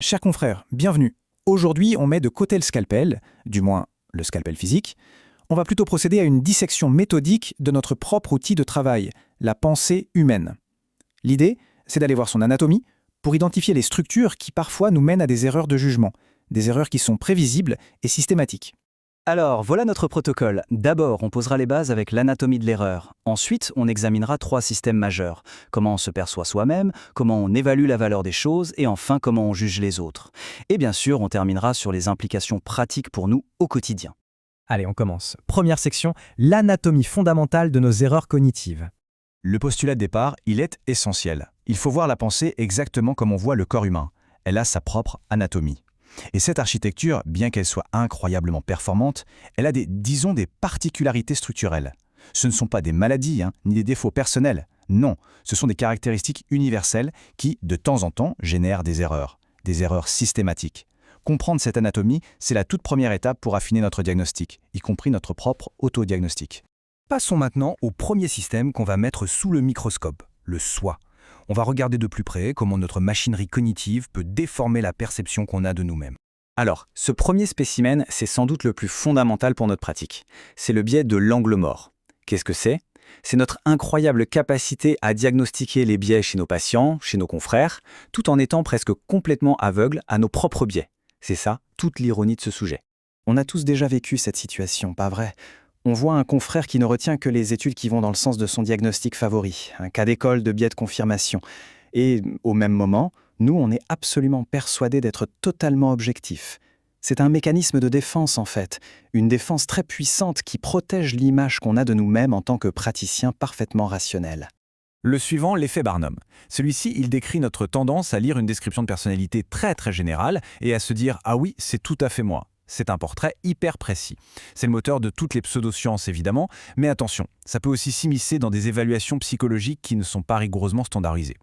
Chers confrères, bienvenue. Aujourd'hui, on met de côté le scalpel, du moins le scalpel physique. On va plutôt procéder à une dissection méthodique de notre propre outil de travail, la pensée humaine. L'idée, c'est d'aller voir son anatomie pour identifier les structures qui parfois nous mènent à des erreurs de jugement, des erreurs qui sont prévisibles et systématiques. Alors, voilà notre protocole. D'abord, on posera les bases avec l'anatomie de l'erreur. Ensuite, on examinera 3 systèmes majeurs. Comment on se perçoit soi-même, comment on évalue la valeur des choses et enfin comment on juge les autres. Et bien sûr, on terminera sur les implications pratiques pour nous au quotidien. Allez, on commence. Première section, l'anatomie fondamentale de nos erreurs cognitives. Le postulat de départ, il est essentiel. Il faut voir la pensée exactement comme on voit le corps humain. Elle a sa propre anatomie. Et cette architecture, bien qu'elle soit incroyablement performante, elle a des particularités structurelles. Ce ne sont pas des maladies, ni des défauts personnels. Non, ce sont des caractéristiques universelles qui, de temps en temps, génèrent des erreurs systématiques. Comprendre cette anatomie, c'est la toute première étape pour affiner notre diagnostic, y compris notre propre autodiagnostic. Passons maintenant au premier système qu'on va mettre sous le microscope, le soi. On va regarder de plus près comment notre machinerie cognitive peut déformer la perception qu'on a de nous-mêmes. Alors, ce premier spécimen, c'est sans doute le plus fondamental pour notre pratique. C'est le biais de l'angle mort. Qu'est-ce que c'est ? C'est notre incroyable capacité à diagnostiquer les biais chez nos patients, chez nos confrères, tout en étant presque complètement aveugles à nos propres biais. C'est ça, toute l'ironie de ce sujet. On a tous déjà vécu cette situation, pas vrai ? On voit un confrère qui ne retient que les études qui vont dans le sens de son diagnostic favori, un cas d'école de biais de confirmation. Et au même moment, nous, on est absolument persuadés d'être totalement objectifs. C'est un mécanisme de défense en fait, une défense très puissante qui protège l'image qu'on a de nous-mêmes en tant que praticiens parfaitement rationnels. Le suivant, l'effet Barnum. Celui-ci, il décrit notre tendance à lire une description de personnalité très générale et à se dire « Ah oui, c'est tout à fait moi ». C'est un portrait hyper précis. C'est le moteur de toutes les pseudosciences évidemment, mais attention, ça peut aussi s'immiscer dans des évaluations psychologiques qui ne sont pas rigoureusement standardisées.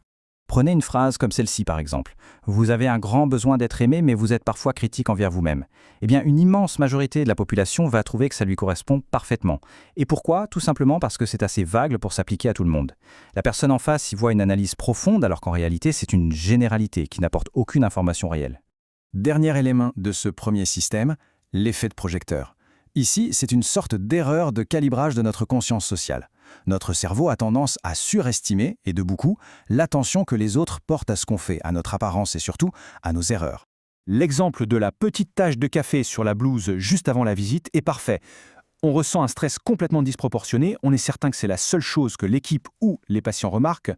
Prenez une phrase comme celle-ci par exemple. Vous avez un grand besoin d'être aimé, mais vous êtes parfois critique envers vous-même. Eh bien, une immense majorité de la population va trouver que ça lui correspond parfaitement. Et pourquoi ? Tout simplement parce que c'est assez vague pour s'appliquer à tout le monde. La personne en face y voit une analyse profonde, alors qu'en réalité, c'est une généralité qui n'apporte aucune information réelle. Dernier élément de ce premier système, l'effet de projecteur. Ici, c'est une sorte d'erreur de calibrage de notre conscience sociale. Notre cerveau a tendance à surestimer, et de beaucoup, l'attention que les autres portent à ce qu'on fait, à notre apparence et surtout à nos erreurs. L'exemple de la petite tache de café sur la blouse juste avant la visite est parfait. On ressent un stress complètement disproportionné, on est certain que c'est la seule chose que l'équipe ou les patients remarquent.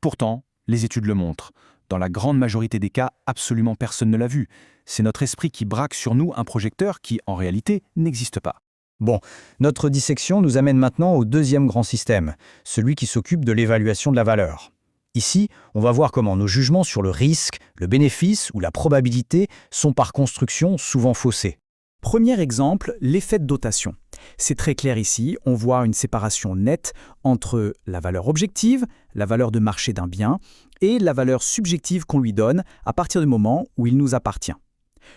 Pourtant, les études le montrent. Dans la grande majorité des cas, absolument personne ne l'a vu. C'est notre esprit qui braque sur nous un projecteur qui, en réalité, n'existe pas. Bon, notre dissection nous amène maintenant au deuxième grand système, celui qui s'occupe de l'évaluation de la valeur. Ici, on va voir comment nos jugements sur le risque, le bénéfice ou la probabilité sont par construction souvent faussés. Premier exemple, l'effet de dotation. C'est très clair ici, on voit une séparation nette entre la valeur objective, la valeur de marché d'un bien, et la valeur subjective qu'on lui donne à partir du moment où il nous appartient.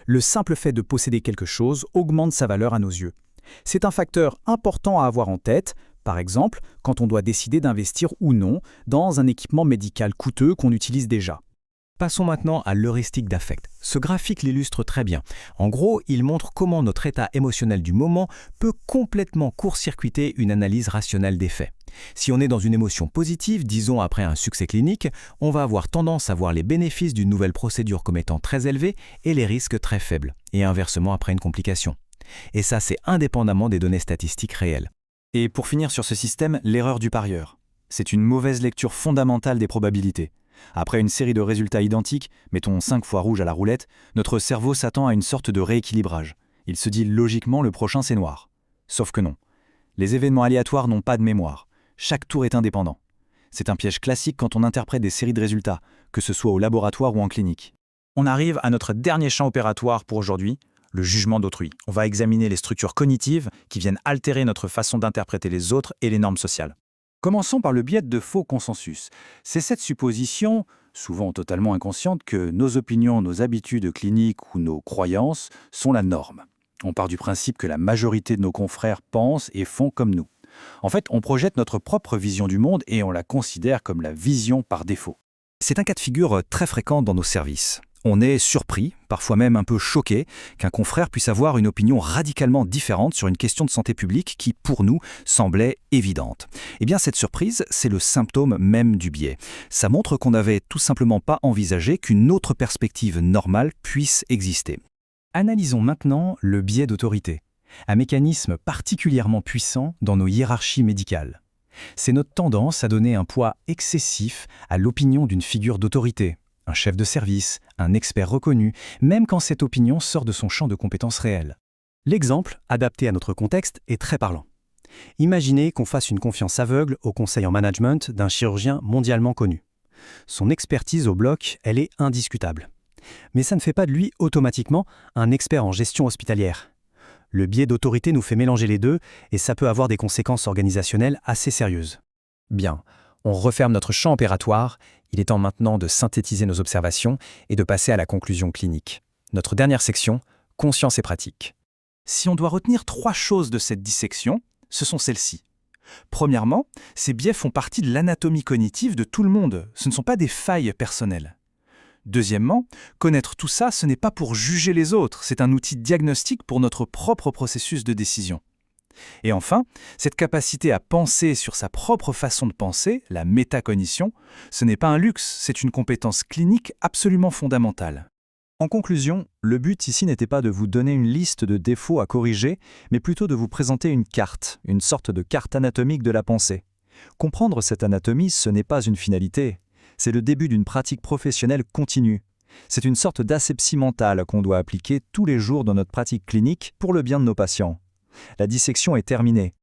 Le simple fait de posséder quelque chose augmente sa valeur à nos yeux. C'est un facteur important à avoir en tête, par exemple, quand on doit décider d'investir ou non dans un équipement médical coûteux qu'on utilise déjà. Passons maintenant à l'heuristique d'affect. Ce graphique l'illustre très bien. En gros, il montre comment notre état émotionnel du moment peut complètement court-circuiter une analyse rationnelle des faits. Si on est dans une émotion positive, disons après un succès clinique, on va avoir tendance à voir les bénéfices d'une nouvelle procédure comme étant très élevés et les risques très faibles, et inversement après une complication. Et ça, c'est indépendamment des données statistiques réelles. Et pour finir sur ce système, l'erreur du parieur. C'est une mauvaise lecture fondamentale des probabilités. Après une série de résultats identiques, mettons 5 fois rouge à la roulette, notre cerveau s'attend à une sorte de rééquilibrage. Il se dit logiquement le prochain c'est noir. Sauf que non. Les événements aléatoires n'ont pas de mémoire. Chaque tour est indépendant. C'est un piège classique quand on interprète des séries de résultats, que ce soit au laboratoire ou en clinique. On arrive à notre dernier champ opératoire pour aujourd'hui, le jugement d'autrui. On va examiner les structures cognitives qui viennent altérer notre façon d'interpréter les autres et les normes sociales. Commençons par le biais de faux consensus. C'est cette supposition, souvent totalement inconsciente, que nos opinions, nos habitudes cliniques ou nos croyances sont la norme. On part du principe que la majorité de nos confrères pensent et font comme nous. En fait, on projette notre propre vision du monde et on la considère comme la vision par défaut. C'est un cas de figure très fréquent dans nos services. On est surpris, parfois même un peu choqué, qu'un confrère puisse avoir une opinion radicalement différente sur une question de santé publique qui, pour nous, semblait évidente. Eh bien, cette surprise, c'est le symptôme même du biais. Ça montre qu'on n'avait tout simplement pas envisagé qu'une autre perspective normale puisse exister. Analysons maintenant le biais d'autorité, un mécanisme particulièrement puissant dans nos hiérarchies médicales. C'est notre tendance à donner un poids excessif à l'opinion d'une figure d'autorité, un chef de service, un expert reconnu, même quand cette opinion sort de son champ de compétences réelles. L'exemple, adapté à notre contexte, est très parlant. Imaginez qu'on fasse une confiance aveugle au conseil en management d'un chirurgien mondialement connu. Son expertise au bloc, elle est indiscutable. Mais ça ne fait pas de lui automatiquement un expert en gestion hospitalière. Le biais d'autorité nous fait mélanger les deux et ça peut avoir des conséquences organisationnelles assez sérieuses. Bien, on referme notre champ opératoire. Il est temps maintenant de synthétiser nos observations et de passer à la conclusion clinique. Notre dernière section, conscience et pratique. Si on doit retenir 3 choses de cette dissection, ce sont celles-ci. Premièrement, ces biais font partie de l'anatomie cognitive de tout le monde, ce ne sont pas des failles personnelles. Deuxièmement, connaître tout ça, ce n'est pas pour juger les autres, c'est un outil diagnostique pour notre propre processus de décision. Et enfin, cette capacité à penser sur sa propre façon de penser, la métacognition, ce n'est pas un luxe, c'est une compétence clinique absolument fondamentale. En conclusion, le but ici n'était pas de vous donner une liste de défauts à corriger, mais plutôt de vous présenter une carte, une sorte de carte anatomique de la pensée. Comprendre cette anatomie, ce n'est pas une finalité, c'est le début d'une pratique professionnelle continue. C'est une sorte d'asepsie mentale qu'on doit appliquer tous les jours dans notre pratique clinique pour le bien de nos patients. La dissection est terminée.